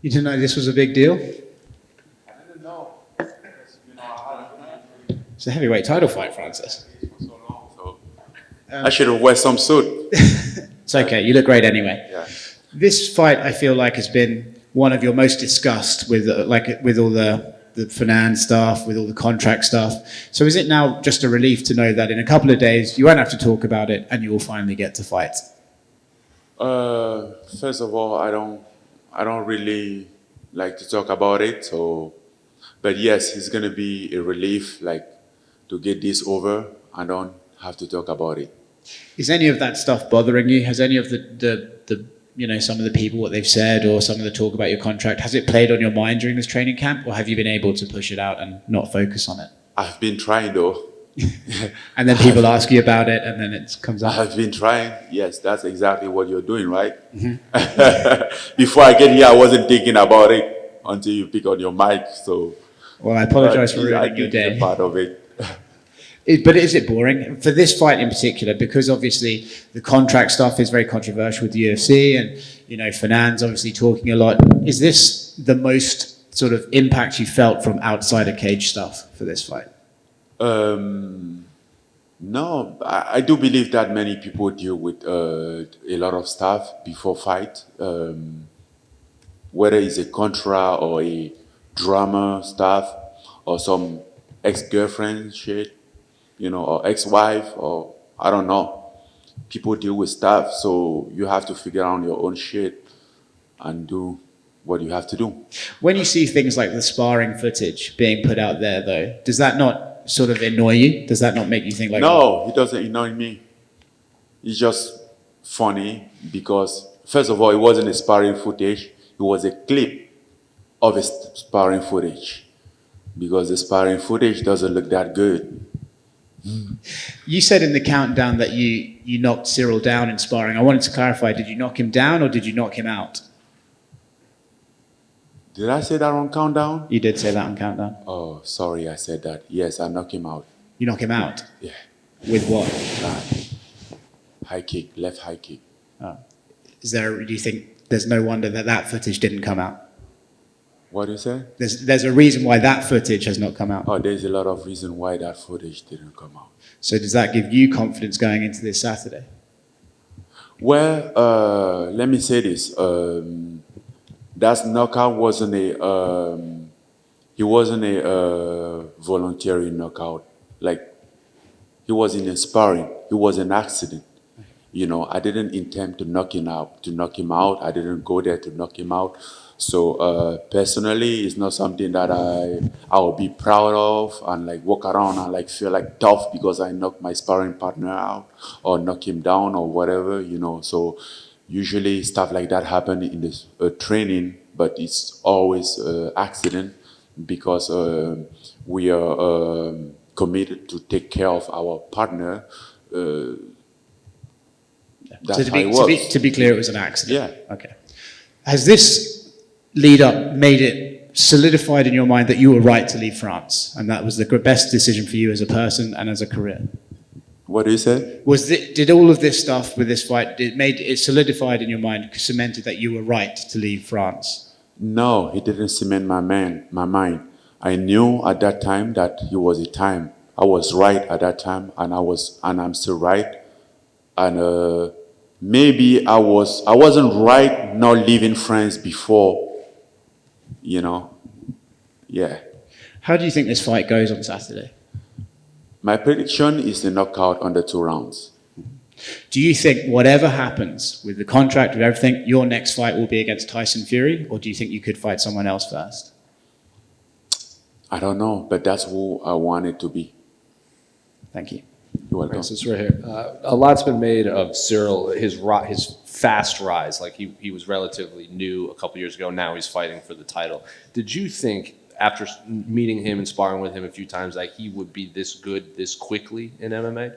You didn't know this was a big deal? I didn't know. It's a heavyweight title fight, Francis. For so long, so I should have wear some suit. It's okay. You look great anyway. Yeah. This fight, I feel like, has been one of your most discussed with all the finance stuff, with all the contract stuff. So is it now just a relief to know that in a couple of days you won't have to talk about it and you will finally get to fight? First of all, I don't really like to talk about it. So, but yes, it's gonna be a relief, like to get this over. I don't have to talk about it. Is any of that stuff bothering you? Has any of the some of the people, what they've said, or some of the talk about your contract, has it played on your mind during this training camp, or have you been able to push it out and not focus on it? I've been trying though. And then people ask you about it, and then it comes I up. have been trying. Yes, that's exactly what you're doing, right? Mm-hmm. Before I get here, I wasn't thinking about it until you pick on your mic. So, well, I apologize for ruining your I day. think part of it. But is it boring? For this fight in particular, because obviously the contract stuff is very controversial with the UFC and, Fernand's obviously talking a lot. Is this the most sort of impact you felt from outside of cage stuff for this fight? No, I do believe that many people deal with a lot of stuff before fight, whether it's a contra or a drama stuff or some ex-girlfriend shit, or ex-wife, or I don't know. People deal with stuff, so you have to figure out your own shit and do what you have to do. When you see things like the sparring footage being put out there, though, does that not sort of annoy you? Does that not make you think like... No, it doesn't annoy me. It's just funny because, first of all, it wasn't a sparring footage. It was a clip of a sparring footage because the sparring footage doesn't look that good. You said in the countdown that you knocked Ciryl down in sparring. I wanted to clarify, did you knock him down or did you knock him out? Did I say that on countdown? You did say that on countdown. Oh, sorry, I said that. Yes, I knocked him out. You knock him out? Yeah. With what? High kick, left high kick. Oh. Do you think there's no wonder that footage didn't come out? What do you say? There's a reason why that footage has not come out. Oh, there's a lot of reason why that footage didn't come out. So does that give you confidence going into this Saturday? Well, let me say this. That knockout wasn't a voluntary knockout. Like, he was in a sparring. It was an accident. I didn't intend to knock him out. I didn't go there to knock him out. So personally, it's not something that I will be proud of and like walk around and feel like tough because I knocked my sparring partner out or knock him down or whatever. So usually stuff like that happen in this training, but it's always accident because we are committed to take care of our partner. That's how it works. To be clear, it was an accident. Yeah. Okay. Has this lead up made it solidified in your mind that you were right to leave France and that was the best decision for you as a person and as a career? What do you say? Did all of this stuff with this fight, it solidified in your mind, cemented that you were right to leave France? No, it didn't cement my mind. I knew at that time that it was a time. I was right at that time, and I'm still right. And maybe I wasn't right not leaving France before. Yeah. How do you think this fight goes on Saturday? My prediction is the knockout under 2 rounds. Do you think whatever happens with the contract, with everything, your next fight will be against Tyson Fury, or do you think you could fight someone else first? I don't know, but that's who I want it to be. Thank you. You're welcome. Francis, right here. A lot's been made of Ciryl, his fast rise. Like he was relatively new a couple years ago. Now he's fighting for the title. Did you think, after meeting him and sparring with him a few times, that he would be this good this quickly in MMA?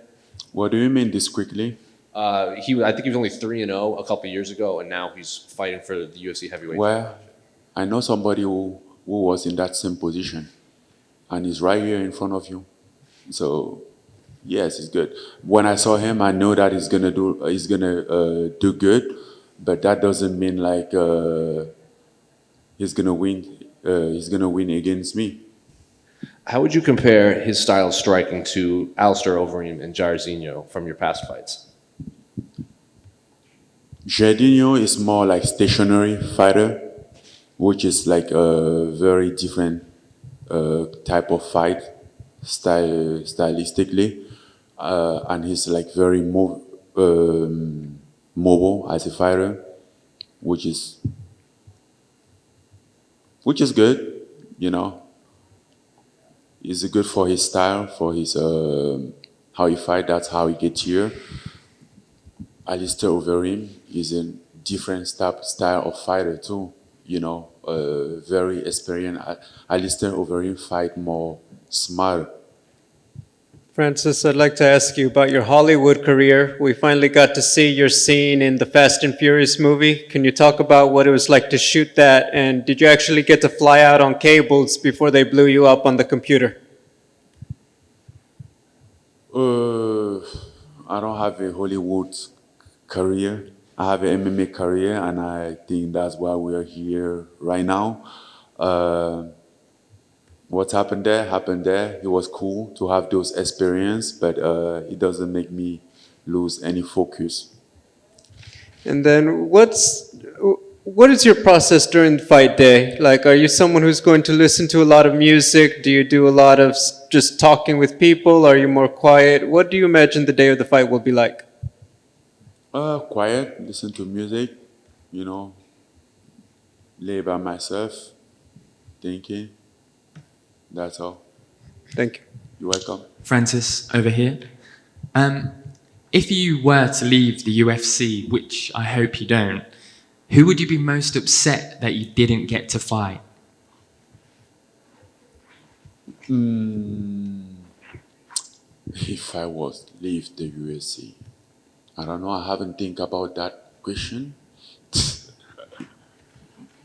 What do you mean this quickly? I think he was only 3-0 a couple years ago, and now he's fighting for the UFC heavyweight. Well, I know somebody who was in that same position, and he's right here in front of you. So, yes, it's good. When I saw him, I knew that he's gonna do good, but that doesn't mean he's gonna win. He's gonna win against me. How would you compare his style of striking to Alistair Overeem and Jairzinho from your past fights? Jardinho is more like stationary fighter, which is like a very different type of fight stylistically, and he's like very mobile as a fighter, which is good, you know. It's good for his style, for his how he fight. That's how he gets here. Alistair Overeem is a different style of fighter too. You know, very experienced. Alistair Overeem fight more smart. Francis, I'd like to ask you about your Hollywood career. We finally got to see your scene in the Fast and Furious movie. Can you talk about what it was like to shoot that? And did you actually get to fly out on cables before they blew you up on the computer? I don't have a Hollywood career. I have an MMA career, and I think that's why we're here right now. What happened there happened there. It was cool to have those experience, but it doesn't make me lose any focus. And then what is your process during fight day? Like, are you someone who's going to listen to a lot of music? Do you do a lot of just talking with people? Are you more quiet? What do you imagine the day of the fight will be like? Quiet, listen to music, you know, lay by myself, thinking. That's all. Thank you. You're welcome. Francis, over here. If you were to leave the UFC, which I hope you don't, who would you be most upset that you didn't get to fight? If I was leave the UFC, I don't know. I haven't think about that question.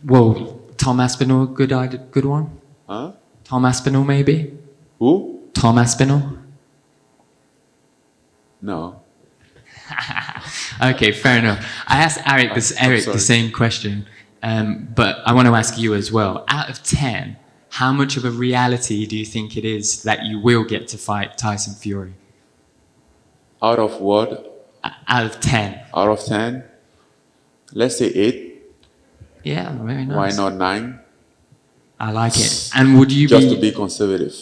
Well, Tom Aspinall, good one. Huh? Tom Aspinall, maybe. Who? Tom Aspinall. No. Okay, fair enough. I asked Eric the same question, but I want to ask you as well. Out of 10, how much of a reality do you think it is that you will get to fight Tyson Fury? Out of what? Out of 10. Out of 10? Let's say 8. Yeah, very nice. Why not 9? I like it. And would you Just to be conservative.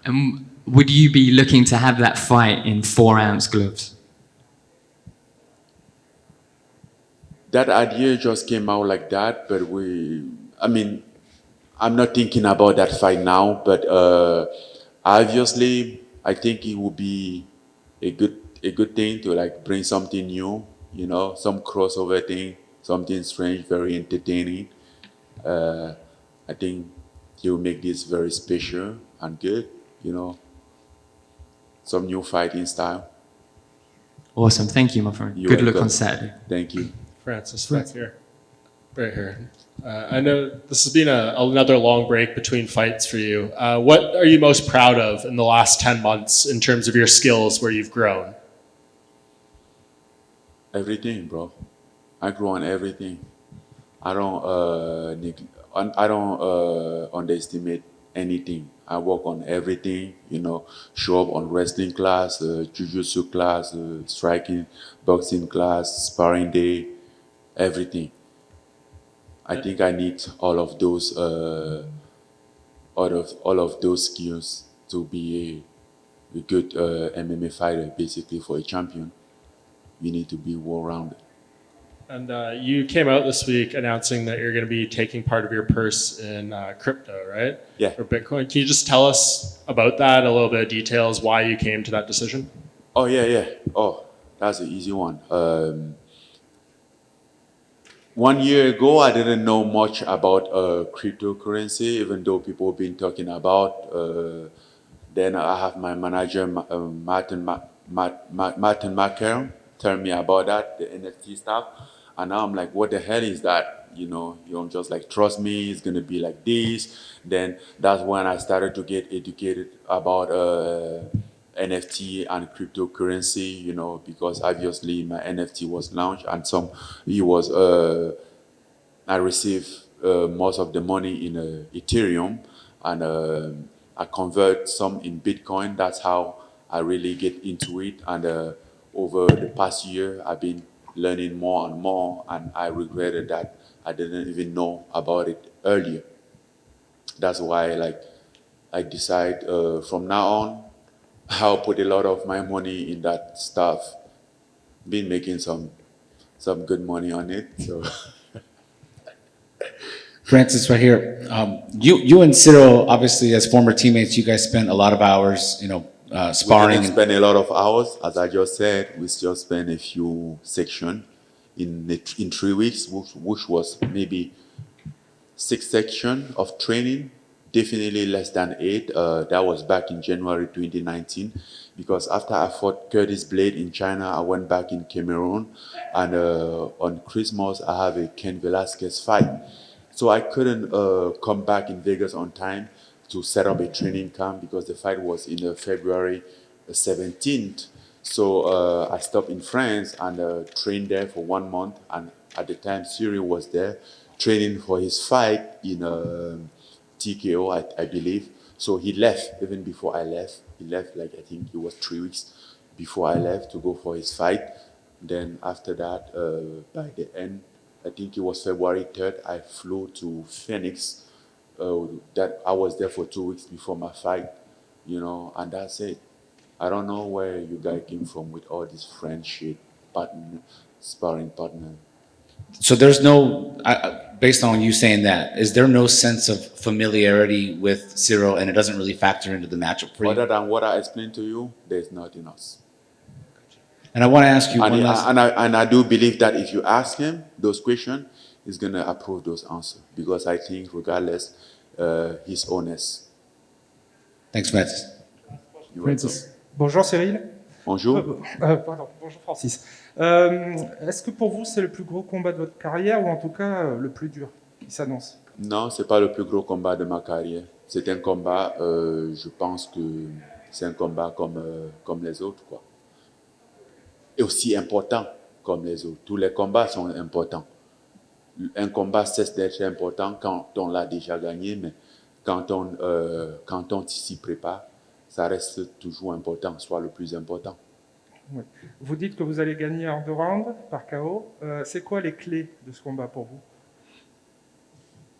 And would you be looking to have that fight in 4-ounce gloves? That idea just came out like that, but I'm not thinking about that fight now, but obviously I think it would be a good thing to like bring something new, you know, some crossover thing, something strange, very entertaining. I think he will make this very special and good, you know, some new fighting style. Awesome. Thank you, my friend. You're Good luck welcome. on Saturday. Thank you. Francis, right here. Right here. I know this has been another long break between fights for you. What are you most proud of in the last 10 months in terms of your skills where you've grown? Everything, bro. I grow on everything. I don't underestimate anything. I work on everything, you know, show up on wrestling class, jiu-jitsu class, striking, boxing class, sparring day, everything. I think I need all of those skills to be a good MMA fighter, basically for a champion. You need to be well-rounded. And you came out this week announcing that you're going to be taking part of your purse in crypto, right? Yeah. Or Bitcoin. Can you just tell us about that, a little bit of details, why you came to that decision? Oh, yeah. Oh, that's an easy one. 1 year ago, I didn't know much about cryptocurrency, even though people have been talking about. Then I have my manager, Martin Macker, tell me about that, the NFT stuff. And now I'm like, what the hell is that? You know, I'm just like, trust me, it's going to be like this. Then that's when I started to get educated about NFT and cryptocurrency, you know, because obviously my NFT was launched and I receive most of the money in Ethereum, and I convert some in Bitcoin. That's how I really get into it. And over the past year, I've been learning more and more, and I regretted that I didn't even know about it earlier. That's why, like, I decide from now on, I'll put a lot of my money in that stuff. Been making some good money on it, so. Francis, right here. You and Cyril, obviously, as former teammates, you guys spent a lot of hours, We sparring. didn't spend a lot of hours, as I just said. We just spent a few sections in 3 weeks, which was maybe 6 sections of training. Definitely less than 8. That was back in January 2019. Because after I fought Curtis Blade in China, I went back in Cameroon, and on Christmas I have a Ken Velasquez fight. So I couldn't come back in Vegas on time to set up a training camp because the fight was in February 17th. So I stopped in France and trained there for 1 month. And at the time, Ciryl was there training for his fight in TKO, I believe. So he left even before I left. He left, like, I think it was 3 weeks before I left to go for his fight. Then after that, by the end, I think it was February 3rd, I flew to Phoenix. That I was there for 2 weeks before my fight, and that's it. I don't know where you guys came from with all this friendship, partner, sparring partner. So there's no, based on you saying that, is there no sense of familiarity with Cyril, and it doesn't really factor into the matchup for you? Other than what I explained to you, there's nothing else. And I want to ask you And, one last. and I do believe that if you ask him those questions, he's going to approve those answers. Because I think, regardless, he's honest. Thanks, Francis. You're Francis. Bonjour Cyril. welcome. Bonjour. Pardon, bonjour Francis. Est-ce que pour vous c'est le plus gros combat de votre carrière ou en tout cas le plus dur qui s'annonce? Non, c'est pas le plus gros combat de ma carrière. C'est un combat, je pense que c'est un combat comme les autres, quoi. Et aussi important comme les autres. Tous les combats sont importants. Un combat cesse d'être important quand on l'a déjà gagné, mais quand on s'y prépare, ça reste toujours important, soit le plus important. Oui. Vous dites que vous allez gagner en 2 rounds par KO. C'est quoi les clés de ce combat pour vous?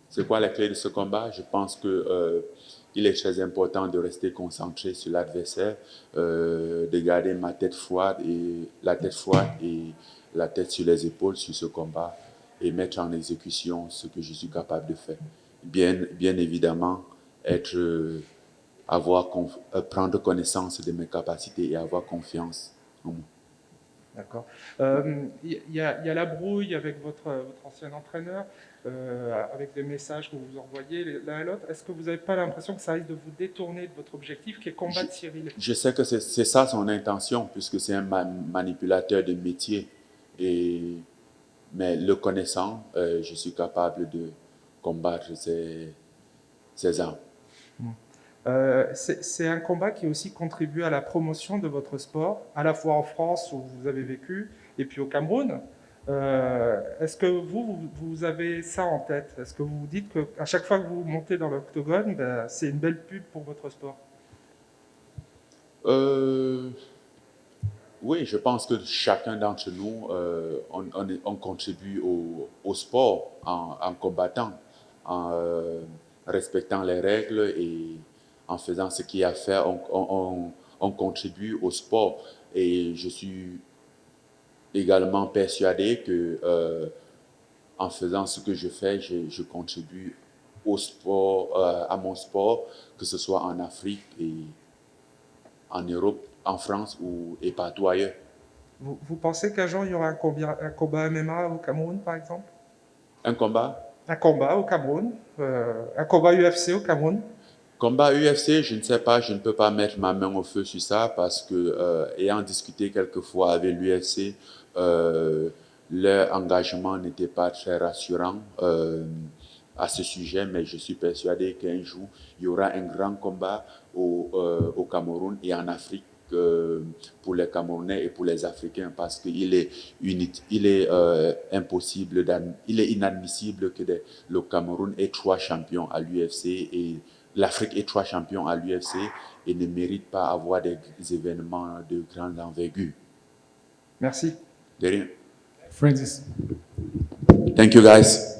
C'est quoi la clé de ce combat? Je pense que il est très important de rester concentré sur l'adversaire, de garder la tête froide et la tête sur les épaules sur ce combat et mettre en exécution ce que je suis capable de faire. Bien évidemment, prendre connaissance de mes capacités et avoir confiance en moi. D'accord. Il y a la brouille avec votre ancien entraîneur, avec des messages que vous vous envoyez l'un à l'autre. Est-ce que vous n'avez pas l'impression que ça risque de vous détourner de votre objectif qui est combattre Ciryl? Je sais que c'est ça son intention, puisque c'est un manipulateur de métier. Mais le connaissant, je suis capable de combattre ses armes. C'est un combat qui aussi contribue à la promotion de votre sport, à la fois en France où vous avez vécu et puis au Cameroun. Est-ce que vous avez ça en tête? Est-ce que vous vous dites qu'à chaque fois que vous montez dans l'octogone, c'est une belle pub pour votre sport? Oui, je pense que chacun d'entre nous, on contribue au sport en combattant, en respectant les règles et en faisant ce qu'il y a à faire. On contribue au sport. Et je suis également persuadé que en faisant ce que je fais, je contribue au sport, à mon sport, que ce soit en Afrique et en Europe, en France et partout ailleurs. Vous pensez qu'un jour il y aura un combat MMA au Cameroun, par exemple? Un combat? Un combat au Cameroun, un combat UFC au Cameroun? Combat UFC, je ne sais pas, je ne peux pas mettre ma main au feu sur ça parce que, ayant discuté quelques fois avec l'UFC, leur engagement n'était pas très rassurant à ce sujet, mais je suis persuadé qu'un jour, il y aura un grand combat au Cameroun et en Afrique pour les Camerounais et pour les Africains parce qu'il est impossible, il est inadmissible que le Cameroun ait 3 champions à l'UFC et l'Afrique ait 3 champions à l'UFC et ne mérite pas avoir des événements de grande envergure. Merci. De rien. Francis. Thank you guys.